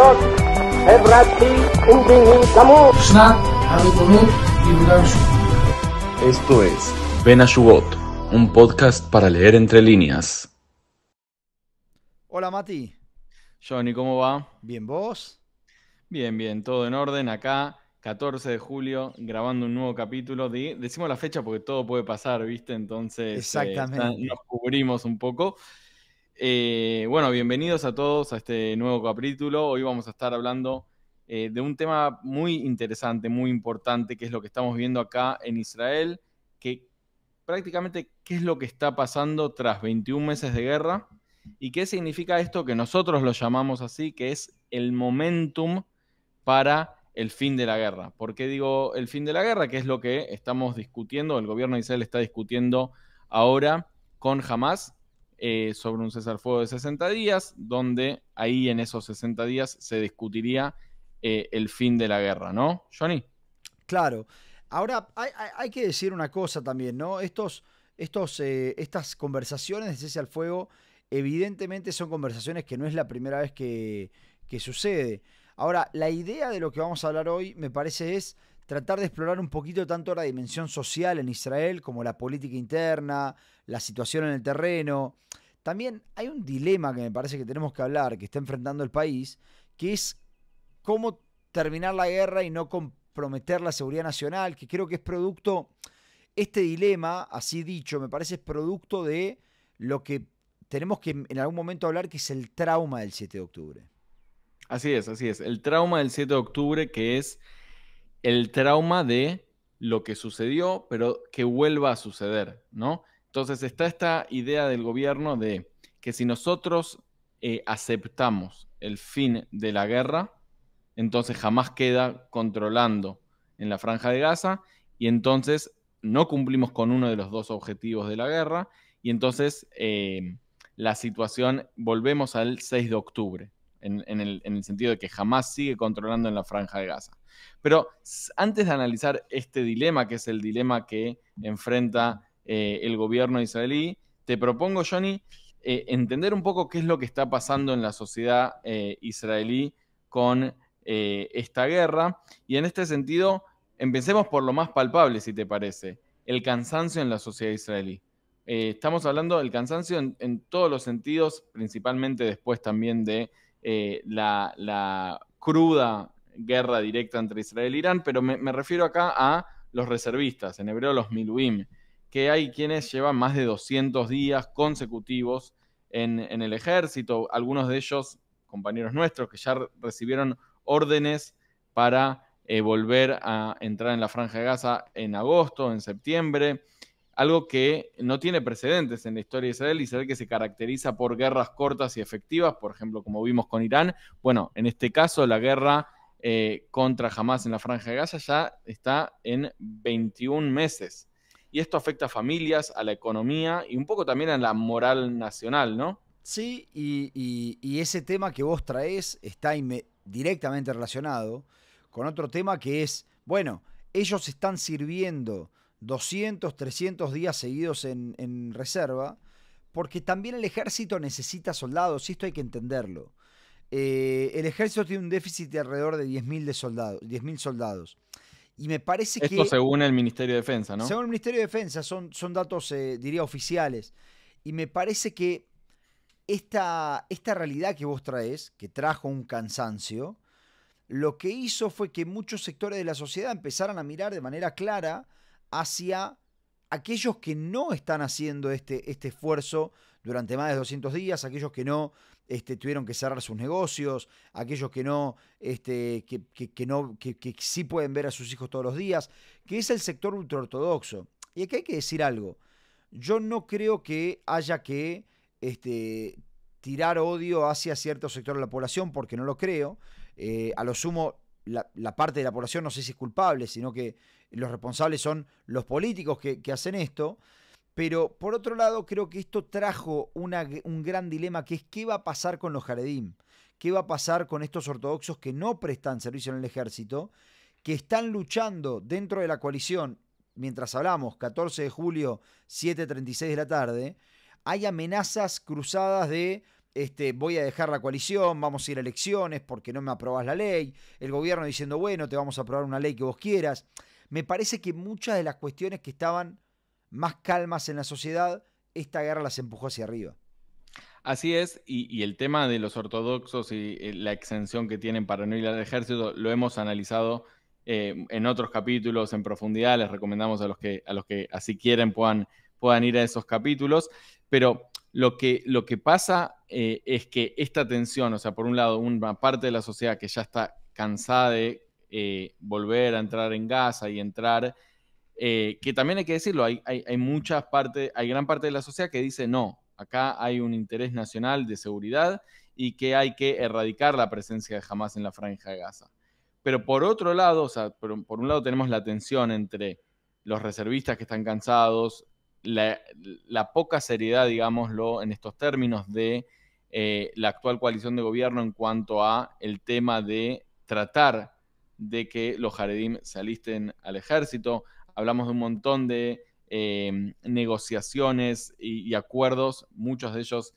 להיות חברתי ומדיני גמור. שנת הריבונות ביהודה ושומרון. Esto es Ben Ashugot, un podcast para leer entre líneas. Hola Mati, Johnny, ¿cómo va? ¿bien vos? Bien, bien, todo en orden. Acá, 14 de julio, grabando un nuevo capítulo. Decimos la fecha porque todo puede pasar, ¿viste? Entonces, Exactamente. nos cubrimos un poco. Bueno, bienvenidos a todos a este nuevo capítulo. Hoy vamos a estar hablando de un tema muy interesante, muy importante, que es lo que estamos viendo acá en Israel, que prácticamente qué es lo que está pasando tras 21 meses de guerra y qué significa esto que nosotros lo llamamos así, que es el momentum para el fin de la guerra. ¿Por qué digo el fin de la guerra? Que es lo que estamos discutiendo, el gobierno de Israel está discutiendo ahora con Hamas sobre un cese al fuego de 60 días, donde ahí en esos 60 días se discutiría el fin de la guerra, ¿no, Johnny? Claro. Ahora, hay que decir una cosa también, ¿no? Estas conversaciones de cese al fuego, evidentemente son conversaciones que no es la primera vez que sucede. Ahora, la idea de lo que vamos a hablar hoy, me parece, es tratar de explorar un poquito tanto la dimensión social en Israel como la política interna, la situación en el terreno. También hay un dilema que me parece que tenemos que hablar, que está enfrentando el país, que es cómo terminar la guerra y no comprometer la seguridad nacional, que creo que es producto, este dilema, así dicho, me parece es producto de lo que tenemos que en algún momento hablar, que es el trauma del 7 de octubre. Así es, así es. El trauma del 7 de octubre, que es el trauma de lo que sucedió, pero que vuelva a suceder, ¿no? Entonces está esta idea del gobierno de que si nosotros aceptamos el fin de la guerra, entonces jamás queda controlando en la Franja de Gaza y entonces no cumplimos con uno de los dos objetivos de la guerra y entonces la situación, volvemos al 6 de octubre, en el sentido de que jamás sigue controlando en la Franja de Gaza. Pero antes de analizar este dilema, que es el dilema que enfrenta el gobierno israelí, te propongo, Johnny, entender un poco qué es lo que está pasando en la sociedad israelí con esta guerra. Y en este sentido, empecemos por lo más palpable, si te parece, el cansancio en la sociedad israelí. Estamos hablando del cansancio en todos los sentidos, principalmente después también de la cruda guerra directa entre Israel e Irán, pero me refiero acá a los reservistas, en hebreo los miluim, que hay quienes llevan más de 200 días consecutivos en el ejército, algunos de ellos compañeros nuestros que ya recibieron órdenes para volver a entrar en la Franja de Gaza en agosto, en septiembre, algo que no tiene precedentes en la historia de Israel. Israel, que se caracteriza por guerras cortas y efectivas, por ejemplo, como vimos con Irán. Bueno, en este caso la guerra contra Hamas en la Franja de Gaza ya está en 21 meses. Y esto afecta a familias, a la economía y un poco también a la moral nacional, ¿no? Sí, y ese tema que vos traés está directamente relacionado con otro tema que es, bueno, ellos están sirviendo 200, 300 días seguidos en reserva, porque también el ejército necesita soldados, y esto hay que entenderlo. El ejército tiene un déficit de alrededor de 10.000 soldados. Y me parece Esto que, según el Ministerio de Defensa, ¿no? según el Ministerio de Defensa, son datos, diría, oficiales. Y me parece que esta realidad que vos traes, que trajo un cansancio, lo que hizo fue que muchos sectores de la sociedad empezaran a mirar de manera clara hacia aquellos que no están haciendo este esfuerzo durante más de 200 días, aquellos que no tuvieron que cerrar sus negocios, aquellos que no, que sí pueden ver a sus hijos todos los días, que es el sector ultraortodoxo. Y aquí hay que decir algo. Yo no creo que haya que tirar odio hacia cierto sector de la población, porque no lo creo. A lo sumo, la parte de la población no sé si es culpable, sino que los responsables son los políticos que hacen esto. Pero por otro lado, creo que esto trajo un gran dilema, que es qué va a pasar con los Haredim, qué va a pasar con estos ortodoxos que no prestan servicio en el ejército, que están luchando dentro de la coalición. Mientras hablamos, 14 de julio, 7:36 de la tarde, hay amenazas cruzadas de voy a dejar la coalición, vamos a ir a elecciones porque no me aprobás la ley, el gobierno diciendo, bueno, te vamos a aprobar una ley que vos quieras. Me parece que muchas de las cuestiones que estaban más calmas en la sociedad, esta guerra las empujó hacia arriba. Así es, y el tema de los ortodoxos y la exención que tienen para no ir al ejército, lo hemos analizado en otros capítulos en profundidad. Les recomendamos a los que así quieren puedan ir a esos capítulos, pero lo que pasa es que esta tensión, o sea, por un lado, una parte de la sociedad que ya está cansada de volver a entrar en Gaza y entrar, que también hay que decirlo, hay gran parte de la sociedad que dice no, acá hay un interés nacional de seguridad y que hay que erradicar la presencia de Hamás en la Franja de Gaza. Pero por otro lado, o sea, por un lado tenemos la tensión entre los reservistas que están cansados, la poca seriedad, digámoslo, en estos términos de la actual coalición de gobierno en cuanto a el tema de tratar de que los jaredim se alisten al ejército. Hablamos de un montón de negociaciones y acuerdos, muchos de ellos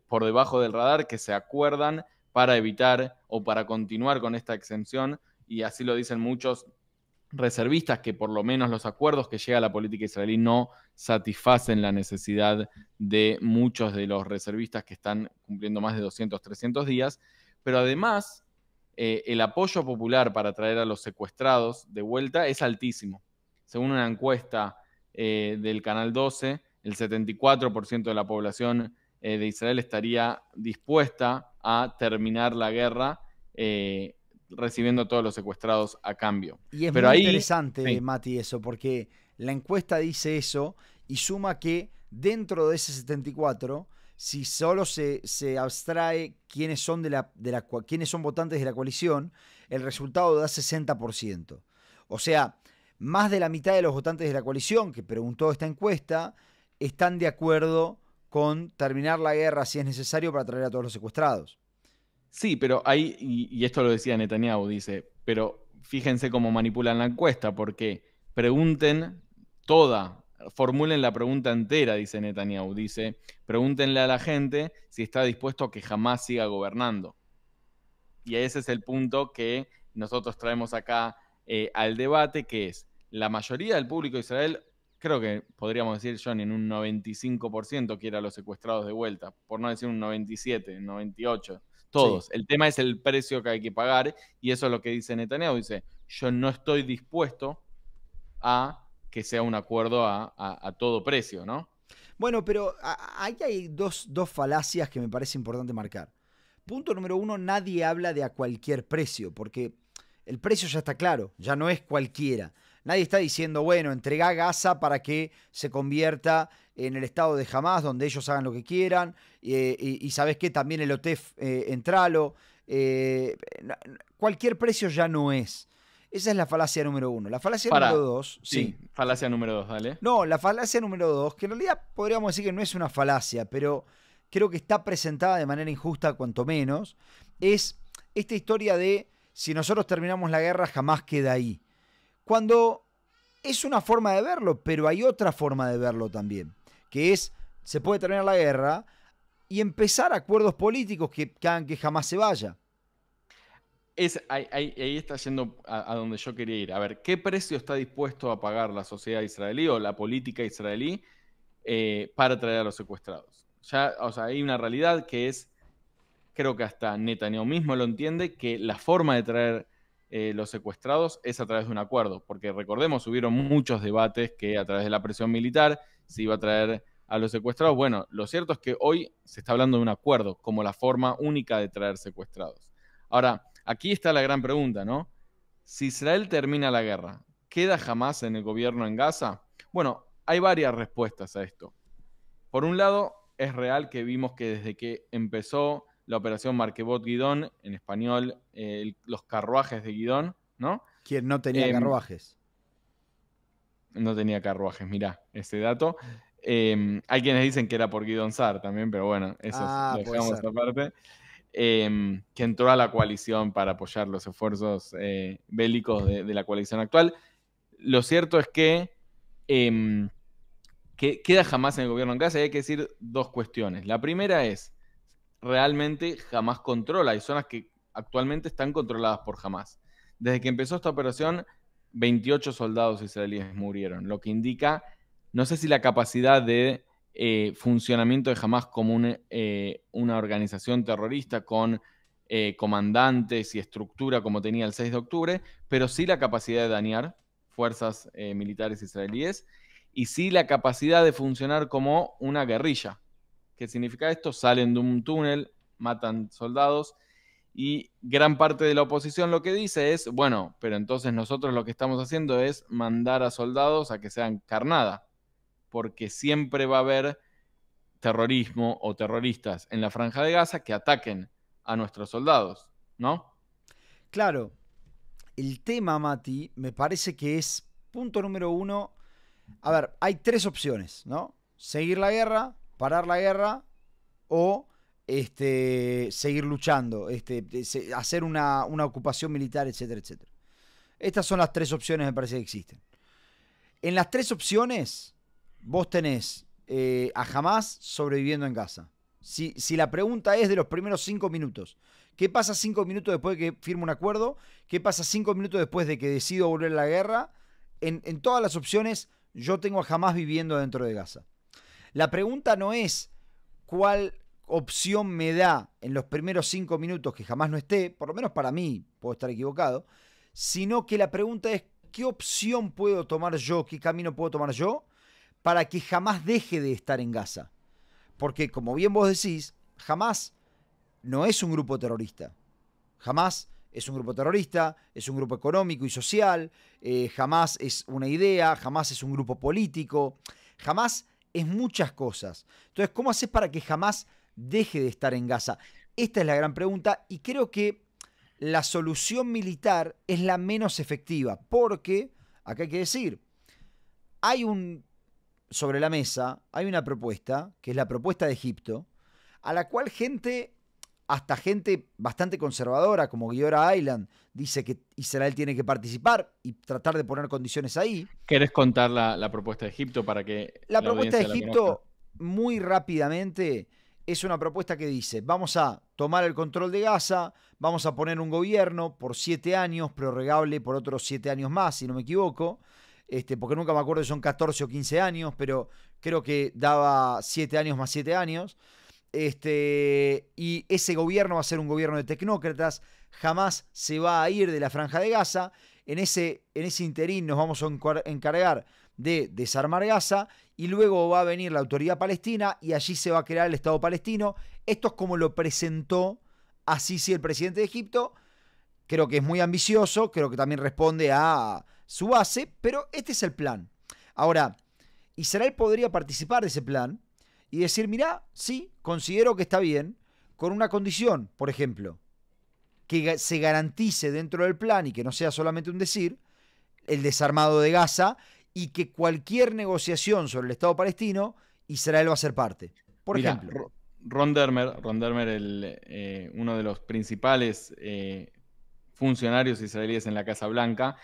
por debajo del radar, que se acuerdan para evitar o para continuar con esta exención, y así lo dicen muchos reservistas, que por lo menos los acuerdos que llega la política israelí no satisfacen la necesidad de muchos de los reservistas que están cumpliendo más de 200, 300 días, pero además el apoyo popular para traer a los secuestrados de vuelta es altísimo. Según una encuesta del Canal 12, el 74% de la población de Israel estaría dispuesta a terminar la guerra recibiendo a todos los secuestrados a cambio. Y es Pero muy ahí, interesante, sí, Mati, eso, porque la encuesta dice eso y suma que dentro de ese 74, si solo se abstrae quiénes son, quiénes son votantes de la coalición, el resultado da 60%. O sea, más de la mitad de los votantes de la coalición que preguntó esta encuesta están de acuerdo con terminar la guerra si es necesario para traer a todos los secuestrados. sí, pero ahí, y esto lo decía Netanyahu, dice, pero fíjense cómo manipulan la encuesta, porque formulen la pregunta entera, dice Netanyahu, dice, pregúntenle a la gente si está dispuesto a que jamás siga gobernando. Y ese es el punto que nosotros traemos acá al debate, que es, la mayoría del público de Israel, creo que podríamos decir, John, en un 95% quiere a los secuestrados de vuelta, por no decir un 97, un 98%. Todos. Sí. El tema es el precio que hay que pagar, y eso es lo que dice Netanyahu. Dice, yo no estoy dispuesto a que sea un acuerdo a todo precio, ¿no? Bueno, pero ahí hay dos falacias que me parece importante marcar. Punto número uno, nadie habla de a cualquier precio, porque el precio ya está claro, ya no es cualquiera. Nadie está diciendo, bueno, entregá Gaza para que se convierta en el estado de Hamás, donde ellos hagan lo que quieran, y ¿sabes qué? También el OTEF, entralo. Cualquier precio ya no es. Esa es la falacia número uno. La falacia número dos... Sí, falacia número dos, dale. No, la falacia número dos, que en realidad podríamos decir que no es una falacia, pero creo que está presentada de manera injusta, cuanto menos, es esta historia de si nosotros terminamos la guerra, jamás queda ahí. Cuando es una forma de verlo, pero hay otra forma de verlo también, que es, se puede terminar la guerra y empezar acuerdos políticos que hagan que jamás se vaya. Ahí está yendo a donde yo quería ir. A ver, ¿qué precio está dispuesto a pagar la sociedad israelí o la política israelí para traer a los secuestrados? Ya, o sea, hay una realidad que es, creo que hasta Netanyahu mismo lo entiende, que la forma de traer los secuestrados es a través de un acuerdo, porque recordemos, hubieron muchos debates que a través de la presión militar se iba a traer a los secuestrados. Bueno, lo cierto es que hoy se está hablando de un acuerdo como la forma única de traer secuestrados. Ahora, aquí está la gran pregunta, ¿no? Si Israel termina la guerra, ¿queda jamás en el gobierno en Gaza? Bueno, hay varias respuestas a esto. Por un lado, es real que vimos que desde que empezó la operación Markebot Gidón, en español, los carruajes de Gidón, ¿no? ¿Quién no tenía carruajes? No tenía carruajes, mirá, ese dato. Hay quienes dicen que era por Gidón Sar también, pero bueno, eso lo dejamos aparte. Que entró a la coalición para apoyar los esfuerzos bélicos de la coalición actual. Lo cierto es que queda jamás en el gobierno en Gaza, y hay que decir dos cuestiones. La primera es, realmente Hamás controla. Hay zonas que actualmente están controladas por Hamás. Desde que empezó esta operación, 28 soldados israelíes murieron, lo que indica, no sé si la capacidad de funcionamiento de Hamás como una organización terrorista con comandantes y estructura como tenía el 6 de octubre, pero sí la capacidad de dañar fuerzas militares israelíes y sí la capacidad de funcionar como una guerrilla. ¿Qué significa esto? Salen de un túnel, matan soldados y gran parte de la oposición lo que dice es, bueno, pero entonces nosotros lo que estamos haciendo es mandar a soldados a que sean carnada, porque siempre va a haber terrorismo o terroristas en la Franja de Gaza que ataquen a nuestros soldados, ¿no? Claro, el tema, Mati, me parece que es punto número uno. A ver, hay tres opciones, ¿no? Seguir la guerra, parar la guerra o seguir luchando, hacer una ocupación militar, etcétera, etcétera. Estas son las tres opciones, me parece que existen. En las tres opciones, vos tenés a Hamás sobreviviendo en Gaza. Si la pregunta es de los primeros 5 minutos, ¿qué pasa 5 minutos después de que firme un acuerdo? ¿Qué pasa 5 minutos después de que decido volver a la guerra? En todas las opciones, yo tengo a Hamás viviendo dentro de Gaza. La pregunta no es cuál opción me da en los primeros 5 minutos que Hamás no esté, por lo menos para mí, puedo estar equivocado, sino que la pregunta es qué opción puedo tomar yo, qué camino puedo tomar yo para que Hamás deje de estar en Gaza. Porque, como bien vos decís, Hamás no es un grupo terrorista. Hamás es un grupo terrorista, es un grupo económico y social, Hamás es una idea, Hamás es un grupo político, Hamás es muchas cosas. Entonces, ¿cómo haces para que Hamás deje de estar en Gaza? Esta es la gran pregunta y creo que la solución militar es la menos efectiva, porque, acá hay que decir, sobre la mesa hay una propuesta, que es la propuesta de Egipto, a la cual hasta gente bastante conservadora, como Giora Aylan, dice que Israel tiene que participar y tratar de poner condiciones ahí. ¿Querés contar la propuesta de Egipto para que la propuesta de Egipto, conozca? Muy rápidamente, es una propuesta que dice, vamos a tomar el control de Gaza, vamos a poner un gobierno por 7 años, prorrogable por otros 7 años más, si no me equivoco, porque nunca me acuerdo si son 14 o 15 años, pero creo que daba 7 años más 7 años. Y ese gobierno va a ser un gobierno de tecnócratas, jamás se va a ir de la Franja de Gaza. En ese interín nos vamos a encargar de desarmar Gaza y luego va a venir la autoridad palestina y allí se va a crear el Estado palestino. Esto es como lo presentó a Sisi, el presidente de Egipto. Creo que es muy ambicioso, creo que también responde a su base, pero este es el plan. Ahora, Israel podría participar de ese plan y decir, mirá, sí, considero que está bien, con una condición, por ejemplo, que se garantice dentro del plan y que no sea solamente un decir, el desarmado de Gaza y que cualquier negociación sobre el Estado palestino, Israel va a ser parte. Por ejemplo. Ron Dermer, uno de los principales funcionarios israelíes en la Casa Blanca,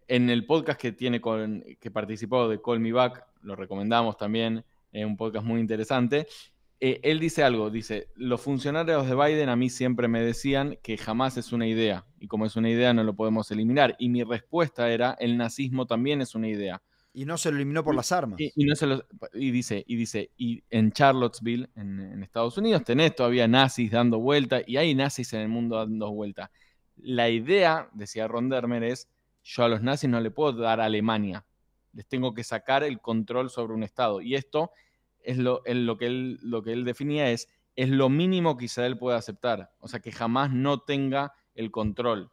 en el podcast que participó de Call Me Back, lo recomendamos también, un podcast muy interesante, él dice algo, dice, los funcionarios de Biden a mí siempre me decían que jamás es una idea, y como es una idea no lo podemos eliminar, y mi respuesta era, el nazismo también es una idea. Y no se lo eliminó por las armas. Y dice, y en Charlottesville, en Estados Unidos, tenés todavía nazis dando vuelta, y hay nazis en el mundo dando vuelta. La idea, decía Ron Dermer, es, yo a los nazis no le puedo dar a Alemania, les tengo que sacar el control sobre un Estado. Y esto es lo que él definía es lo mínimo que Israel puede aceptar. O sea, que jamás no tenga el control.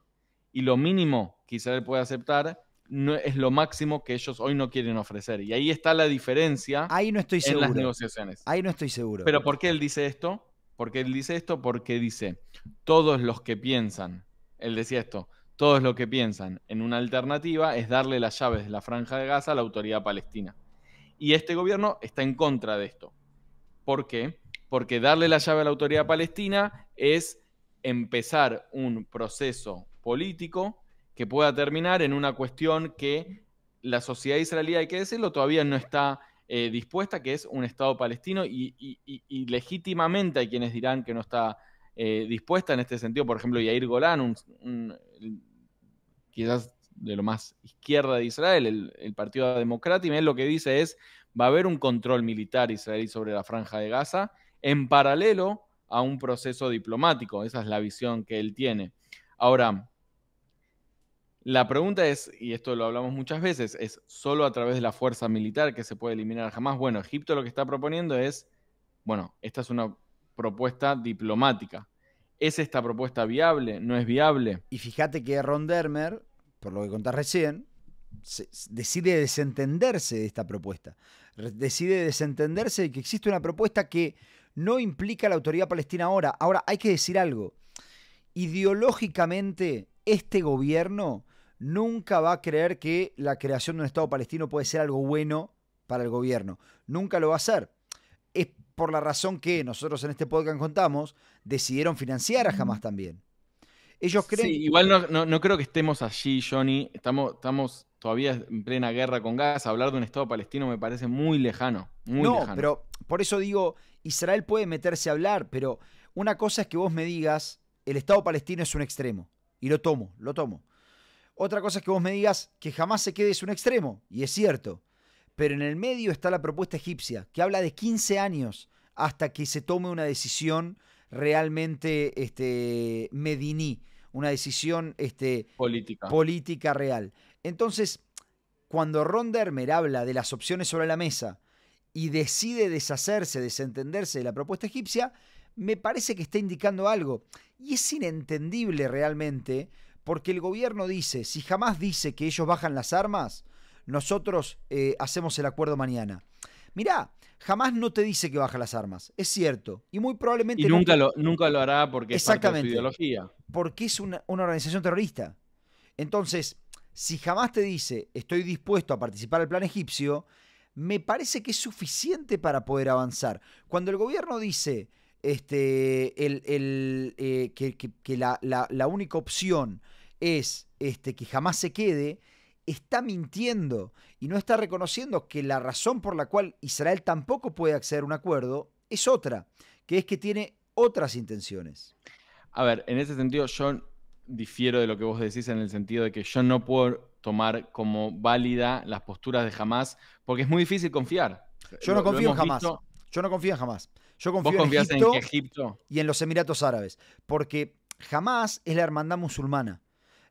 Y lo mínimo que Israel puede aceptar no es lo máximo que ellos hoy no quieren ofrecer. Y ahí está la diferencia. Ahí no estoy seguro. En las negociaciones. Ahí no estoy seguro. ¿Pero por qué él dice esto? Porque dice, todos los que piensan, él decía esto, todos los que piensan en una alternativa es darle las llaves de la Franja de Gaza a la autoridad palestina. Y este gobierno está en contra de esto. ¿Por qué? Porque darle la llave a la autoridad palestina es empezar un proceso político que pueda terminar en una cuestión que la sociedad israelí, hay que decirlo, todavía no está dispuesta, que es un Estado palestino, y legítimamente hay quienes dirán que no está dispuesta en este sentido. Por ejemplo, Yair Golan, quizás de lo más izquierda de Israel, el Partido Democrático, él lo que dice es: va a haber un control militar israelí sobre la Franja de Gaza en paralelo a un proceso diplomático. Esa es la visión que él tiene. Ahora, la pregunta es, y esto lo hablamos muchas veces, ¿es solo a través de la fuerza militar que se puede eliminar a Hamás? Bueno, Egipto lo que está proponiendo es, bueno, esta es una propuesta diplomática. ¿Es esta propuesta viable? ¿No es viable? Y fíjate que Ron Dermer, por lo que contás recién, decide desentenderse de esta propuesta. Decide desentenderse de que existe una propuesta que no implica la autoridad palestina ahora. Ahora, hay que decir algo. Ideológicamente, este gobierno nunca va a creer que la creación de un Estado palestino puede ser algo bueno para el gobierno. Nunca lo va a hacer. Es por la razón que nosotros en este podcast contamos, decidieron financiar a Hamás también. Ellos creen... Sí, igual no creo que estemos allí, Johnny. Estamos todavía en plena guerra con Gaza. Hablar de un Estado palestino me parece muy lejano. Muy lejano. Pero por eso digo, Israel puede meterse a hablar, pero una cosa es que vos me digas, el Estado palestino es un extremo, y lo tomo. Otra cosa es que vos me digas que jamás se quede es un extremo, y es cierto. Pero en el medio está la propuesta egipcia, que habla de 15 años hasta que se tome una decisión realmente mediní, una decisión política real. Entonces, cuando Ron Dermer habla de las opciones sobre la mesa y decide desentenderse de la propuesta egipcia, me parece que está indicando algo. Y es inentendible realmente, porque el gobierno dice, si Hamás dice que ellos bajan las armas, nosotros hacemos el acuerdo mañana. Mirá, Hamás no te dice que baja las armas, es cierto. Y muy probablemente... Y nunca lo hará porque es parte de su ideología. Porque es una organización terrorista. Entonces, si Hamás te dice, estoy dispuesto a participar del plan egipcio, me parece que es suficiente para poder avanzar. Cuando el gobierno dice que la única opción es que Hamás se quede, está mintiendo y no está reconociendo que la razón por la cual Israel tampoco puede acceder a un acuerdo es otra, que es que tiene otras intenciones. A ver, en ese sentido yo difiero de lo que vos decís, en el sentido de que yo no puedo tomar como válida las posturas de Hamás, porque es muy difícil confiar. Yo no confío en Hamás. Yo no confío en Hamás. Yo confío en Egipto y en los Emiratos Árabes, porque Hamás es la hermandad musulmana.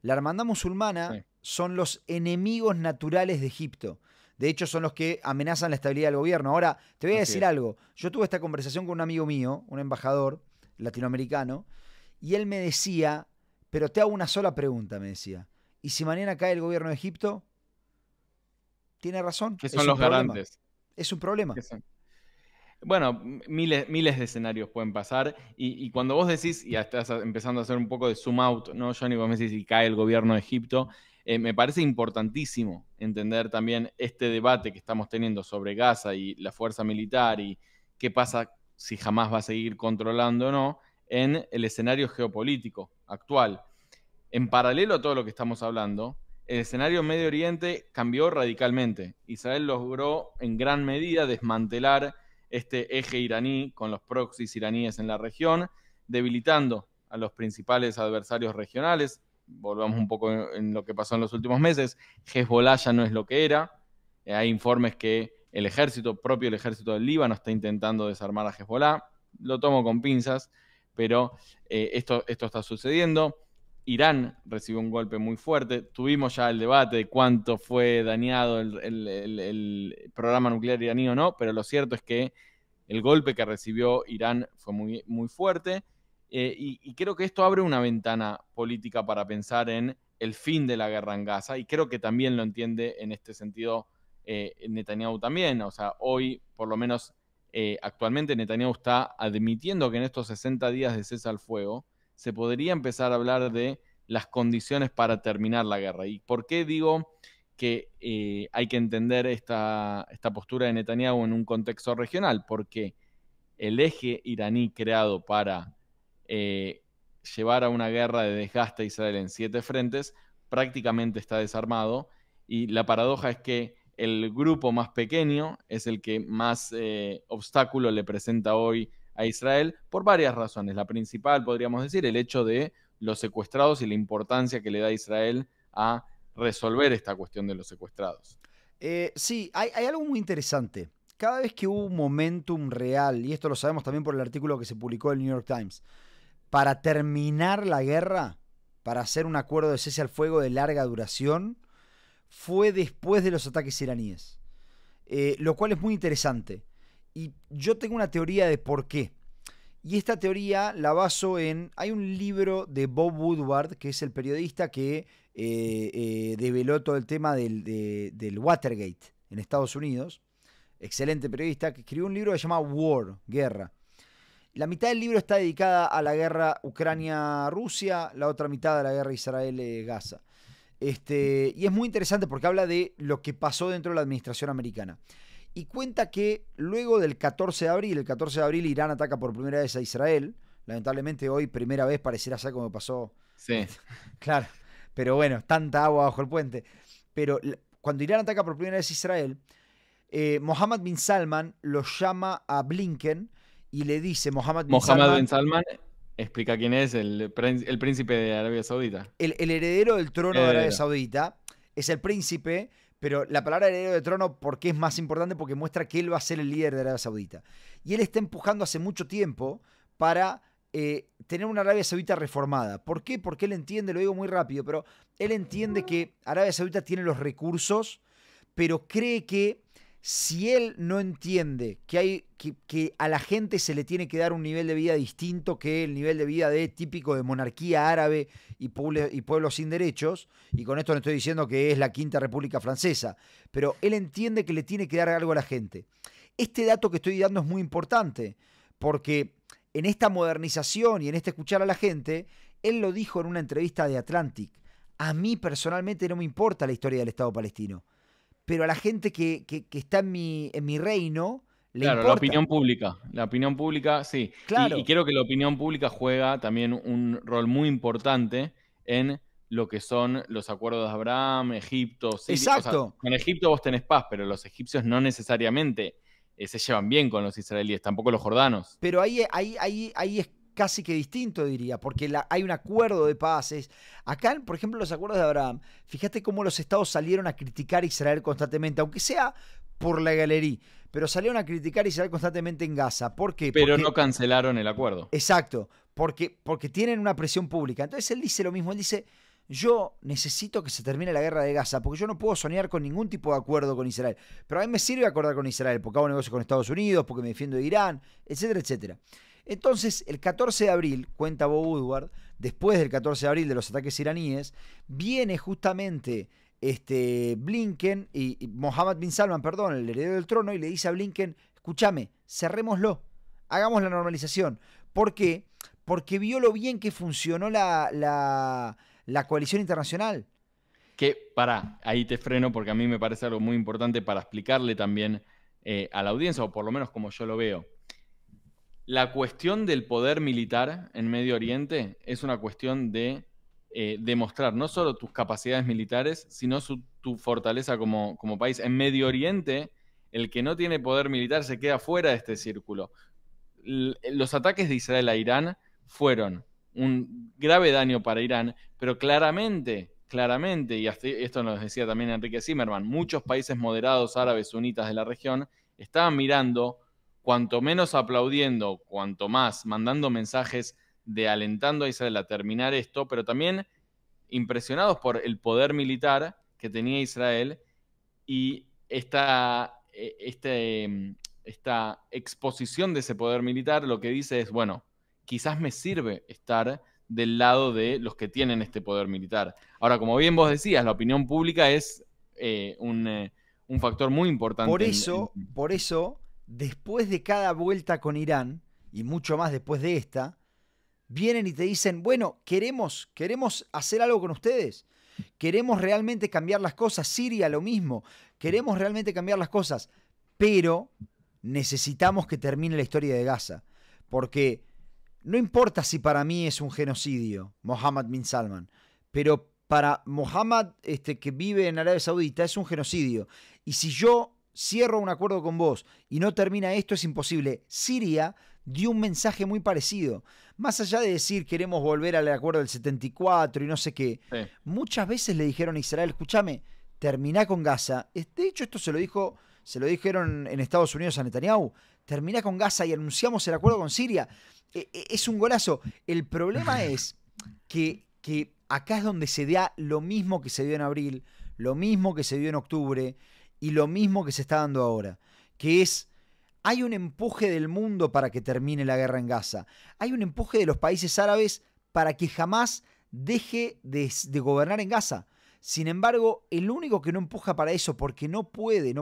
La hermandad musulmana son los enemigos naturales de Egipto. De hecho, son los que amenazan la estabilidad del gobierno. Ahora, te voy a decir algo. Yo tuve esta conversación con un amigo mío, un embajador latinoamericano, y él me decía, pero te hago una sola pregunta, me decía. ¿Y si mañana cae el gobierno de Egipto? Tiene razón. ¿Qué son los garantes? Es un problema. Bueno, miles de escenarios pueden pasar, y cuando vos decís, y ya estás empezando a hacer un poco de zoom out, ¿no, Johnny? Vos me decís, si cae el gobierno de Egipto, me parece importantísimo entender también este debate que estamos teniendo sobre Gaza y la fuerza militar y qué pasa si Hamás va a seguir controlando o no en el escenario geopolítico actual. En paralelo a todo lo que estamos hablando, el escenario en Medio Oriente cambió radicalmente. Israel logró en gran medida desmantelar este eje iraní con los proxies iraníes en la región, debilitando a los principales adversarios regionales. Volvamos un poco en lo que pasó en los últimos meses. Hezbollah ya no es lo que era. Hay informes que el ejército del Líbano está intentando desarmar a Hezbollah. Lo tomo con pinzas, pero esto está sucediendo. Irán recibió un golpe muy fuerte. Tuvimos ya el debate de cuánto fue dañado el programa nuclear iraní o no, pero lo cierto es que el golpe que recibió Irán fue muy, muy fuerte. Y creo que esto abre una ventana política para pensar en el fin de la guerra en Gaza, y creo que también lo entiende en este sentido Netanyahu también. O sea, hoy, por lo menos actualmente, Netanyahu está admitiendo que en estos 60 días de cese al fuego se podría empezar a hablar de las condiciones para terminar la guerra. ¿Y por qué digo que hay que entender esta postura de Netanyahu en un contexto regional? Porque el eje iraní creado para llevar a una guerra de desgaste a Israel en 7 frentes prácticamente está desarmado, y la paradoja es que el grupo más pequeño es el que más obstáculo le presenta hoy a Israel por varias razones. La principal, podríamos decir, el hecho de los secuestrados y la importancia que le da Israel a resolver esta cuestión de los secuestrados. Sí, hay algo muy interesante. Cada vez que hubo un momentum real, y esto lo sabemos también por el artículo que se publicó en el New York Times, para terminar la guerra, para hacer un acuerdo de cese al fuego de larga duración, fue después de los ataques iraníes. Lo cual es muy interesante. Y yo tengo una teoría de por qué. Y esta teoría la baso en... Hay un libro de Bob Woodward, que es el periodista que develó todo el tema del Watergate en Estados Unidos. Excelente periodista, que escribió un libro que se llama War, Guerra. La mitad del libro está dedicada a la guerra Ucrania-Rusia, la otra mitad a la guerra Israel-Gaza. Y es muy interesante porque habla de lo que pasó dentro de la administración americana. Y cuenta que luego del 14 de abril, el 14 de abril Irán ataca por primera vez a Israel. Lamentablemente hoy, primera vez, pareciera ser como pasó. Sí. Claro, pero bueno, tanta agua bajo el puente. Pero cuando Irán ataca por primera vez a Israel, Mohammed bin Salman lo llama a Blinken y le dice, Mohammed bin Salman, explica quién es el príncipe de Arabia Saudita. El heredero del trono de Arabia Saudita es el príncipe, pero la palabra heredero del trono, ¿por qué es más importante? Porque muestra que él va a ser el líder de Arabia Saudita. Y él está empujando hace mucho tiempo para tener una Arabia Saudita reformada. ¿Por qué? Porque él entiende, lo digo muy rápido, pero él entiende que Arabia Saudita tiene los recursos, pero cree que si él no entiende que a la gente se le tiene que dar un nivel de vida distinto que el nivel de vida típico de monarquía árabe y pueblo sin derechos, y con esto no estoy diciendo que es la Quinta República Francesa, pero él entiende que le tiene que dar algo a la gente. Este dato que estoy dando es muy importante, porque en esta modernización y en este escuchar a la gente, él lo dijo en una entrevista de Atlantic. A mí personalmente no me importa la historia del Estado palestino, pero a la gente que está en mi reino le importa. La opinión pública, sí. Claro. Y creo que la opinión pública juega también un rol muy importante en lo que son los acuerdos de Abraham, Egipto, Siria. Exacto. O sea, con Egipto vos tenés paz, pero los egipcios no necesariamente se llevan bien con los israelíes, tampoco los jordanos. Pero ahí es casi que distinto, diría, porque hay un acuerdo de paces. Acá, por ejemplo, los acuerdos de Abraham, fíjate cómo los estados salieron a criticar a Israel constantemente, aunque sea por la galería, pero salieron a criticar a Israel constantemente en Gaza. ¿Por qué? Pero no cancelaron el acuerdo. Exacto, porque tienen una presión pública. Entonces él dice lo mismo, él dice, yo necesito que se termine la guerra de Gaza, porque yo no puedo soñar con ningún tipo de acuerdo con Israel. Pero a mí me sirve acordar con Israel, porque hago negocios con Estados Unidos, porque me defiendo de Irán, etcétera, etcétera. Entonces, el 14 de abril, cuenta Bob Woodward, después del 14 de abril de los ataques iraníes, viene justamente Blinken y Mohammed bin Salman, perdón, el heredero del trono, y le dice a Blinken, escúchame, cerrémoslo, hagamos la normalización. ¿Por qué? Porque vio lo bien que funcionó la coalición internacional. Ahí te freno porque a mí me parece algo muy importante para explicarle también a la audiencia, o por lo menos como yo lo veo. La cuestión del poder militar en Medio Oriente es una cuestión de demostrar no solo tus capacidades militares, sino tu fortaleza como país. En Medio Oriente, el que no tiene poder militar se queda fuera de este círculo. Los ataques de Israel a Irán fueron un grave daño para Irán, pero claramente, y esto nos decía también Enrique Zimmerman, muchos países moderados árabes sunitas de la región estaban mirando, cuanto menos aplaudiendo, cuanto más mandando mensajes de alentando a Israel a terminar esto, pero también impresionados por el poder militar que tenía Israel y esta exposición de ese poder militar lo que dice es, bueno, quizás me sirve estar del lado de los que tienen este poder militar. Ahora, como bien vos decías, la opinión pública es un factor muy importante. Por eso, después de cada vuelta con Irán, y mucho más después de esta, vienen y te dicen, bueno, queremos hacer algo con ustedes. Queremos realmente cambiar las cosas. Siria lo mismo. Queremos realmente cambiar las cosas. Pero necesitamos que termine la historia de Gaza. Porque no importa si para mí es un genocidio, Mohammed bin Salman, pero para Mohammed, que vive en Arabia Saudita, es un genocidio. Y si yo cierro un acuerdo con vos y no termina esto, es imposible. Siria dio un mensaje muy parecido. Más allá de decir queremos volver al acuerdo del 74 y no sé qué, Sí. muchas veces le dijeron a Israel, escúchame, terminá con Gaza. De hecho, esto se lo dijeron en Estados Unidos a Netanyahu. Terminá con Gaza y anunciamos el acuerdo con Siria. Es un golazo. El problema es que acá es donde se da lo mismo que se dio en abril, lo mismo que se dio en octubre y lo mismo que se está dando ahora, que es, hay un empuje del mundo para que termine la guerra en Gaza. Hay un empuje de los países árabes para que jamás deje de gobernar en Gaza. Sin embargo, el único que no empuja para eso, porque no puede,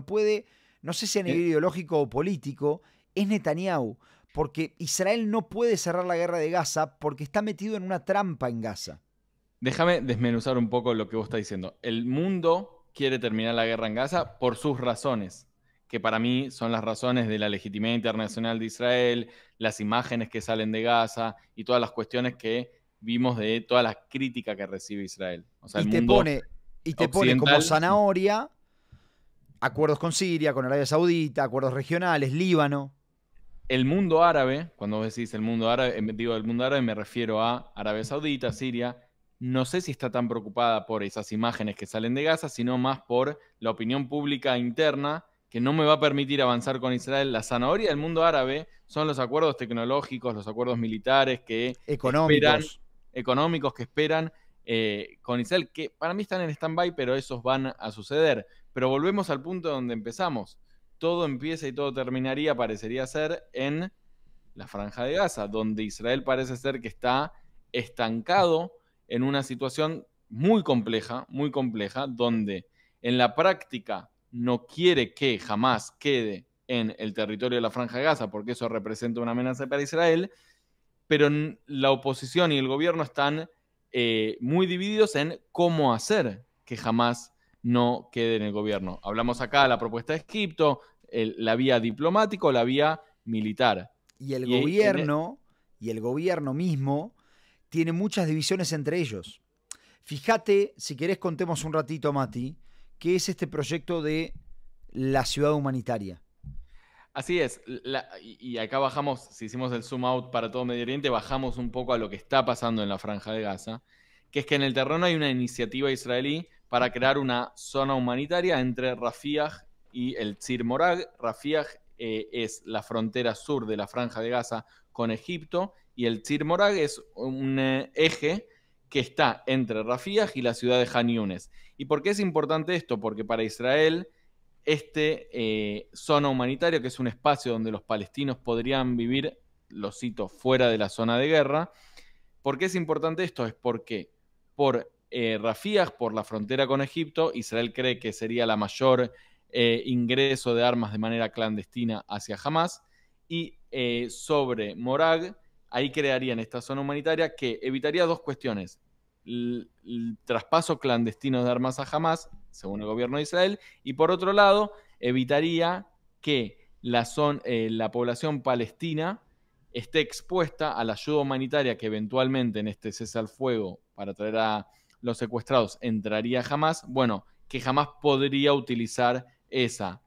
no sé si a nivel ideológico o político, es Netanyahu. Porque Israel no puede cerrar la guerra de Gaza porque está metido en una trampa en Gaza. Déjame desmenuzar un poco lo que vos estás diciendo. El mundo quiere terminar la guerra en Gaza por sus razones, que para mí son las razones de la legitimidad internacional de Israel, las imágenes que salen de Gaza y todas las cuestiones que vimos de toda la crítica que recibe Israel. O sea, Y el te mundo pone como occidental, zanahoria acuerdos con Siria, con Arabia Saudita, acuerdos regionales, Líbano. el mundo árabe, cuando vos decís el mundo árabe, digo el mundo árabe me refiero a Arabia Saudita, Siria. No sé si está tan preocupada por esas imágenes que salen de Gaza, sino más por la opinión pública interna que no me va a permitir avanzar con Israel. La zanahoria del mundo árabe son los acuerdos tecnológicos, los acuerdos militares que económicos que esperan con Israel, que para mí están en stand-by, pero esos van a suceder. Pero volvemos al punto donde empezamos. Todo empieza y todo terminaría, parecería ser, en la Franja de Gaza, donde Israel parece ser que está estancado en una situación muy compleja, donde en la práctica no quiere que jamás quede en el territorio de la Franja de Gaza, porque eso representa una amenaza para Israel, pero la oposición y el gobierno están muy divididos en cómo hacer que jamás no quede en el gobierno. Hablamos acá de la propuesta de Egipto, la vía diplomática o la vía militar. Y el gobierno mismo tiene muchas divisiones entre ellos. Fíjate, si querés contemos un ratito, Mati, qué es este proyecto de la ciudad humanitaria. Así es, y acá bajamos, si hicimos el zoom out para todo Medio Oriente, bajamos un poco a lo que está pasando en la Franja de Gaza, que es que en el terreno hay una iniciativa israelí para crear una zona humanitaria entre Rafiah y el Tzir Morag. Rafiah es la frontera sur de la Franja de Gaza con Egipto, y el Tzir Morag es un eje que está entre Rafiah y la ciudad de Han Yunes. ¿Y por qué es importante esto? Porque para Israel zona humanitaria, que es un espacio donde los palestinos podrían vivir, lo cito, fuera de la zona de guerra. ¿Por qué es importante esto? Es porque por Rafiah, por la frontera con Egipto, Israel cree que sería la mayor ingreso de armas de manera clandestina hacia Hamas, y sobre Morag, ahí crearían esta zona humanitaria que evitaría dos cuestiones: el traspaso clandestino de armas a Hamas, según el gobierno de Israel, y por otro lado, evitaría que la población palestina esté expuesta a la ayuda humanitaria que eventualmente en este cese al fuego para traer a los secuestrados entraría Hamas. Bueno, que Hamas podría utilizar esa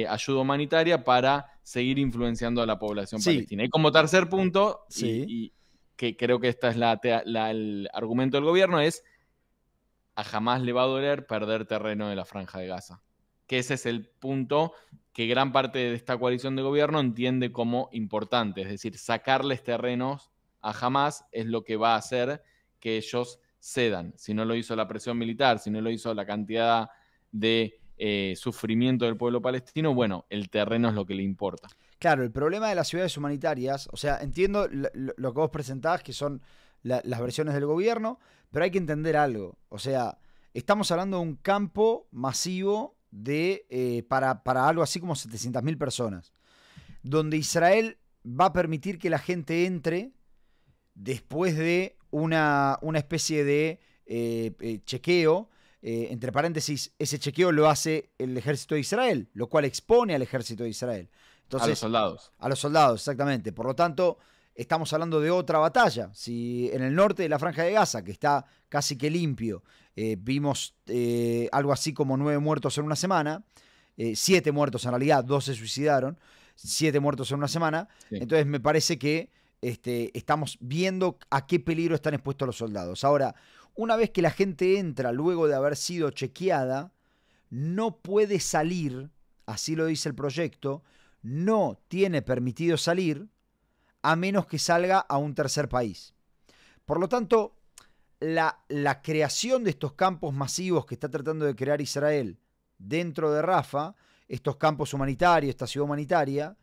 ayuda humanitaria para seguir influenciando a la población palestina. Y como tercer punto, y que creo que esta es el argumento del gobierno, es: a Hamas le va a doler perder terreno de la Franja de Gaza. Que ese es el punto que gran parte de esta coalición de gobierno entiende como importante. Es decir, sacarles terrenos a Hamas es lo que va a hacer que ellos cedan. Si no lo hizo la presión militar, si no lo hizo la cantidad de sufrimiento del pueblo palestino, bueno, el terreno es lo que le importa. Claro, el problema de las ciudades humanitarias, o sea, entiendo lo que vos presentás, que son las versiones del gobierno, pero hay que entender algo. O sea, estamos hablando de un campo masivo para algo así como 700.000 personas, donde Israel va a permitir que la gente entre después de una especie de chequeo. Entre paréntesis, ese chequeo lo hace el ejército de Israel, lo cual expone al ejército de Israel. Entonces, a los soldados. A los soldados, exactamente. Por lo tanto, estamos hablando de otra batalla. Si en el norte de la Franja de Gaza, que está casi que limpio, vimos algo así como 9 muertos en una semana, 7 muertos en realidad, 2 se suicidaron, 7 muertos en una semana. Sí. Entonces me parece que estamos viendo a qué peligro están expuestos los soldados. Ahora, una vez que la gente entra luego de haber sido chequeada, no puede salir, así lo dice el proyecto, no tiene permitido salir a menos que salga a un tercer país. Por lo tanto, la creación de estos campos masivos que está tratando de crear Israel dentro de Rafah, estos campos humanitarios, esta ciudad humanitaria,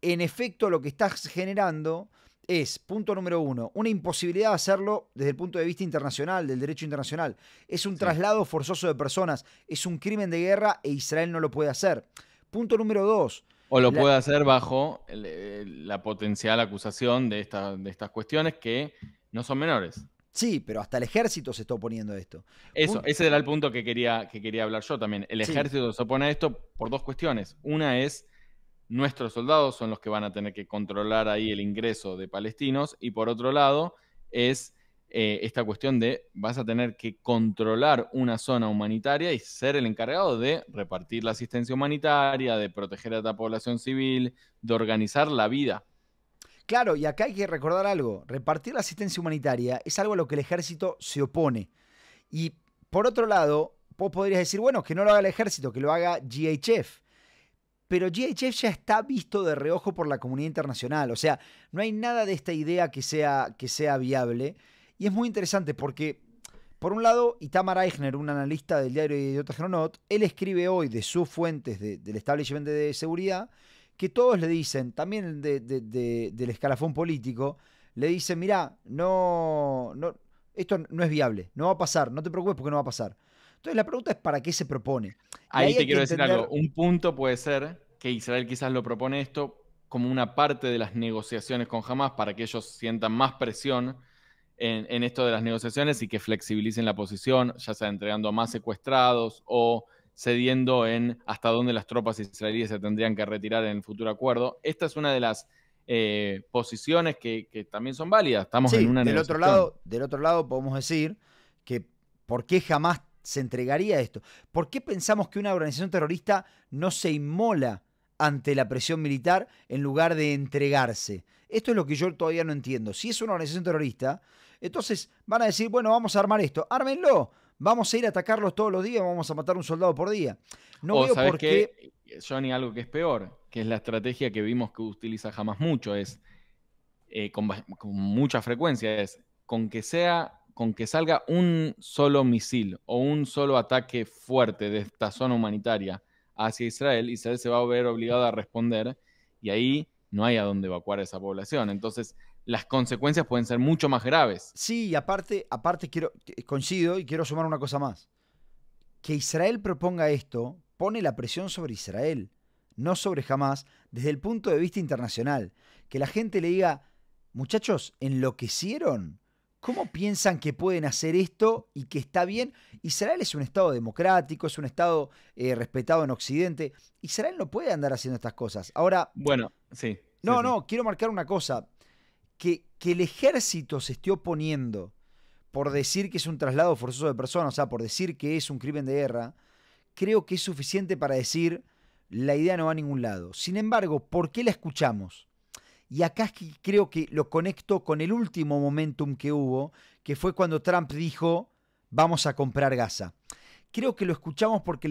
en efecto lo que está generando es, punto número 1, una imposibilidad de hacerlo desde el punto de vista internacional, del derecho internacional. Es un traslado forzoso de personas, es un crimen de guerra e Israel no lo puede hacer. Punto número 2. O lo puede hacer bajo la potencial acusación de estas cuestiones que no son menores. Sí, pero hasta el ejército se está oponiendo a esto. Ese era el punto que quería hablar yo también. El ejército se opone a esto por 2 cuestiones. Una es, nuestros soldados son los que van a tener que controlar ahí el ingreso de palestinos, y por otro lado es esta cuestión de vas a tener que controlar una zona humanitaria y ser el encargado de repartir la asistencia humanitaria, de proteger a la población civil, de organizar la vida. Claro, y acá hay que recordar algo. Repartir la asistencia humanitaria es algo a lo que el ejército se opone. Y por otro lado, vos podrías decir, bueno, que no lo haga el ejército, que lo haga GHF. Pero GHF ya está visto de reojo por la comunidad internacional. O sea, no hay nada de esta idea que sea viable. Y es muy interesante porque, por un lado, Itamar Eichner, un analista del diario Idiota Geronot, él escribe hoy de sus fuentes del establishment de seguridad, que todos le dicen, también del escalafón político, le dicen, mirá, esto no es viable, no va a pasar, no te preocupes porque no va a pasar. Entonces la pregunta es, ¿para qué se propone? Ahí te quiero decir algo. Un punto puede ser que Israel quizás lo propone esto como una parte de las negociaciones con Hamás para que ellos sientan más presión en esto de las negociaciones y que flexibilicen la posición, ya sea entregando más secuestrados o cediendo en hasta dónde las tropas israelíes se tendrían que retirar en el futuro acuerdo. Esta es una de las posiciones que también son válidas. Estamos en una negociación. Del otro lado podemos decir que ¿por qué jamás se entregaría esto? ¿Por qué pensamos que una organización terrorista no se inmola ante la presión militar en lugar de entregarse? Esto es lo que yo todavía no entiendo. Si es una organización terrorista, entonces van a decir, bueno, vamos a armar esto. Ármenlo. Vamos a ir a atacarlos todos los días, vamos a matar un soldado por día. No veo por qué. Johnny, algo que es peor, que es la estrategia que vimos que utiliza Hamás mucho, es con mucha frecuencia, es con que salga un solo misil o un solo ataque fuerte de esta zona humanitaria hacia Israel, Israel se va a ver obligado a responder y ahí no hay a dónde evacuar a esa población. Entonces, las consecuencias pueden ser mucho más graves. Sí, y aparte coincido y quiero sumar una cosa más. Que Israel proponga esto pone la presión sobre Israel, no sobre Hamás, desde el punto de vista internacional. Que la gente le diga, muchachos, ¿enloquecieron? ¿Cómo piensan que pueden hacer esto y que está bien? Israel es un Estado democrático, es un Estado respetado en Occidente. Israel no puede andar haciendo estas cosas. Ahora, bueno, sí. No, quiero marcar una cosa. Que el ejército se esté oponiendo por decir que es un traslado forzoso de personas, o sea, por decir que es un crimen de guerra, creo que es suficiente para decir la idea no va a ningún lado. Sin embargo, ¿por qué la escuchamos? Y acá es que creo que lo conecto con el último momentum que hubo, que fue cuando Trump dijo, vamos a comprar Gaza. Creo que lo escuchamos porque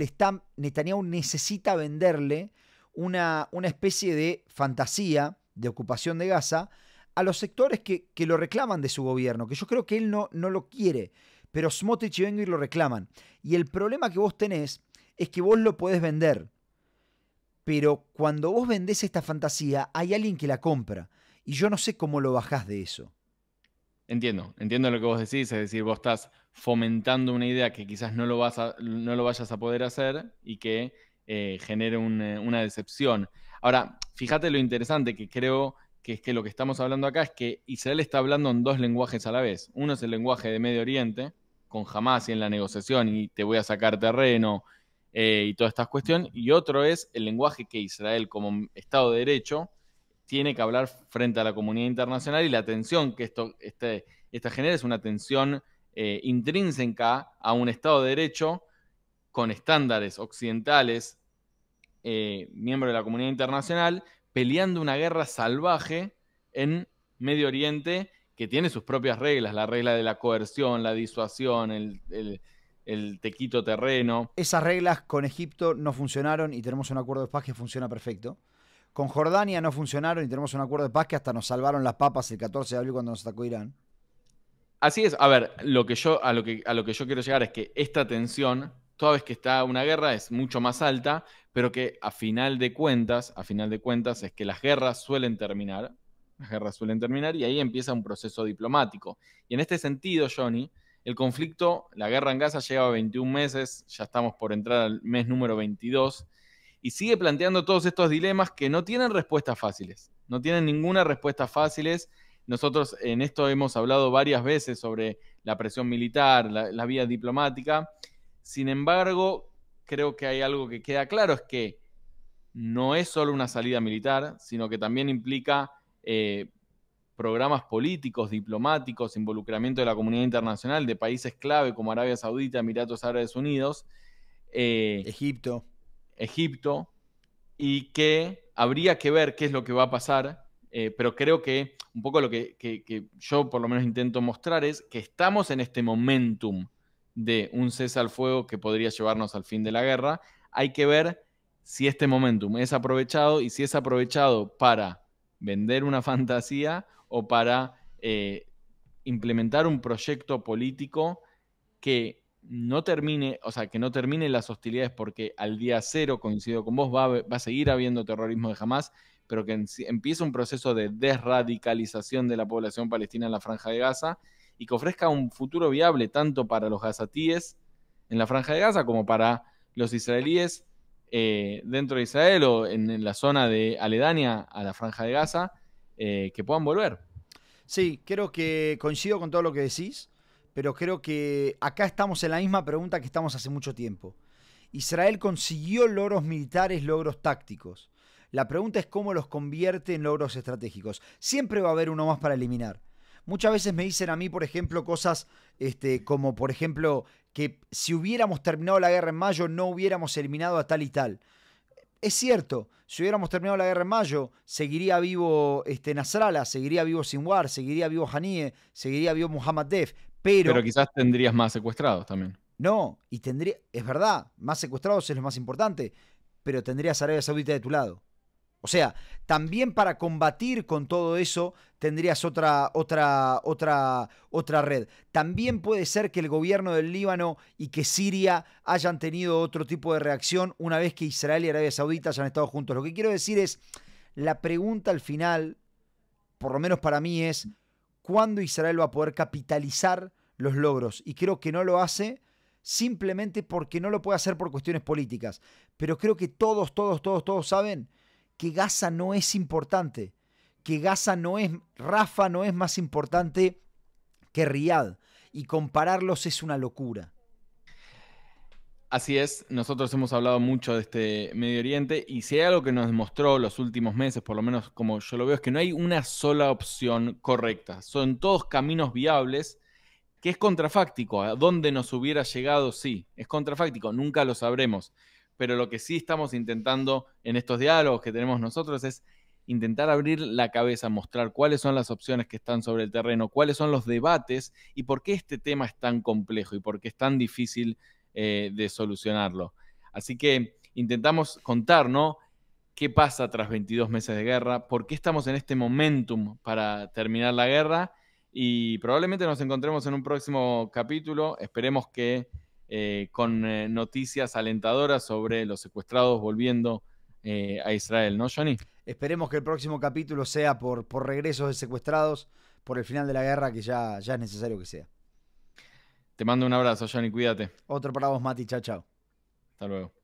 Netanyahu necesita venderle una especie de fantasía de ocupación de Gaza a los sectores que lo reclaman de su gobierno, que yo creo que él no lo quiere, pero Smotrich y Ben-Gvir lo reclaman. Y el problema que vos tenés es que vos lo podés vender, pero cuando vos vendés esta fantasía hay alguien que la compra, y yo no sé cómo lo bajás de eso. Entiendo lo que vos decís, es decir, vos estás fomentando una idea que quizás no lo vayas a poder hacer y que genere una decepción. Ahora, fíjate lo interesante que creo que es que lo que estamos hablando acá es que Israel está hablando en 2 lenguajes a la vez. Uno es el lenguaje de Medio Oriente, con Hamás y en la negociación, y te voy a sacar terreno y todas estas cuestiones, y otro es el lenguaje que Israel, como Estado de Derecho, tiene que hablar frente a la comunidad internacional, y la tensión que esta genera es una tensión intrínseca a un Estado de Derecho con estándares occidentales miembro de la comunidad internacional, peleando una guerra salvaje en Medio Oriente que tiene sus propias reglas, la regla de la coerción, la disuasión, el te quito terreno. Esas reglas con Egipto no funcionaron y tenemos un acuerdo de paz que funciona perfecto. Con Jordania no funcionaron y tenemos un acuerdo de paz que hasta nos salvaron las papas el 14 de abril cuando nos atacó Irán. Así es, a ver, a lo que yo quiero llegar es que esta tensión, toda vez que está una guerra, es mucho más alta, pero que a final de cuentas es que las guerras suelen terminar y ahí empieza un proceso diplomático. Y en este sentido, Johnny, el conflicto, la guerra en Gaza lleva 21 meses, ya estamos por entrar al mes número 22, y sigue planteando todos estos dilemas que no tienen respuestas fáciles, no tienen ninguna respuesta fáciles. Nosotros en esto hemos hablado varias veces sobre la presión militar, la vía diplomática. Sin embargo, creo que hay algo que queda claro, es que no es solo una salida militar, sino que también implica programas políticos, diplomáticos, involucramiento de la comunidad internacional, de países clave como Arabia Saudita, Emiratos Árabes Unidos, Egipto, y que habría que ver qué es lo que va a pasar, pero creo que un poco lo que yo por lo menos intento mostrar es que estamos en este momentum de un cese al fuego que podría llevarnos al fin de la guerra. Hay que ver si este momentum es aprovechado y si es aprovechado para vender una fantasía o para implementar un proyecto político que no termine, o sea, que no termine las hostilidades, porque al día cero, coincido con vos, va a seguir habiendo terrorismo de Hamás, pero que empiece un proceso de desradicalización de la población palestina en la Franja de Gaza y que ofrezca un futuro viable tanto para los gazatíes en la Franja de Gaza como para los israelíes dentro de Israel o en la zona de aledaña a la Franja de Gaza, que puedan volver. Sí, creo que coincido con todo lo que decís, pero creo que acá estamos en la misma pregunta que estamos hace mucho tiempo. Israel consiguió logros militares, logros tácticos. La pregunta es cómo los convierte en logros estratégicos. Siempre va a haber uno más para eliminar. Muchas veces me dicen a mí, por ejemplo, cosas como, por ejemplo, que si hubiéramos terminado la guerra en mayo no hubiéramos eliminado a tal y tal. Es cierto, si hubiéramos terminado la guerra en mayo, seguiría vivo Nasrallah, seguiría vivo Sinwar, seguiría vivo Haniyeh, seguiría vivo Mohammad Def, pero quizás tendrías más secuestrados también. No, y tendría, es verdad, más secuestrados es lo más importante, pero tendrías a Arabia Saudita de tu lado. O sea, también para combatir con todo eso tendrías otra red. También puede ser que el gobierno del Líbano y que Siria hayan tenido otro tipo de reacción una vez que Israel y Arabia Saudita hayan estado juntos. Lo que quiero decir es, la pregunta al final, por lo menos para mí, es ¿cuándo Israel va a poder capitalizar los logros? Y creo que no lo hace simplemente porque no lo puede hacer por cuestiones políticas. Pero creo que todos saben que Gaza no es importante, que Rafah no es más importante que Riad, y compararlos es una locura. Así es, nosotros hemos hablado mucho de este Medio Oriente y si hay algo que nos demostró los últimos meses, por lo menos como yo lo veo, es que no hay una sola opción correcta, son todos caminos viables, que es contrafáctico. ¿A dónde nos hubiera llegado? Sí, es contrafáctico, nunca lo sabremos. Pero lo que sí estamos intentando en estos diálogos que tenemos nosotros es intentar abrir la cabeza, mostrar cuáles son las opciones que están sobre el terreno, cuáles son los debates y por qué este tema es tan complejo y por qué es tan difícil de solucionarlo. Así que intentamos contar, ¿no? ¿Qué pasa tras 22 meses de guerra? ¿Por qué estamos en este momentum para terminar la guerra? Y probablemente nos encontremos en un próximo capítulo. Esperemos que con noticias alentadoras sobre los secuestrados volviendo a Israel, ¿no, Johnny? Esperemos que el próximo capítulo sea por regresos de secuestrados, por el final de la guerra, que ya es necesario que sea. Te mando un abrazo, Johnny, cuídate. Otro para vos, Mati, chao. Hasta luego.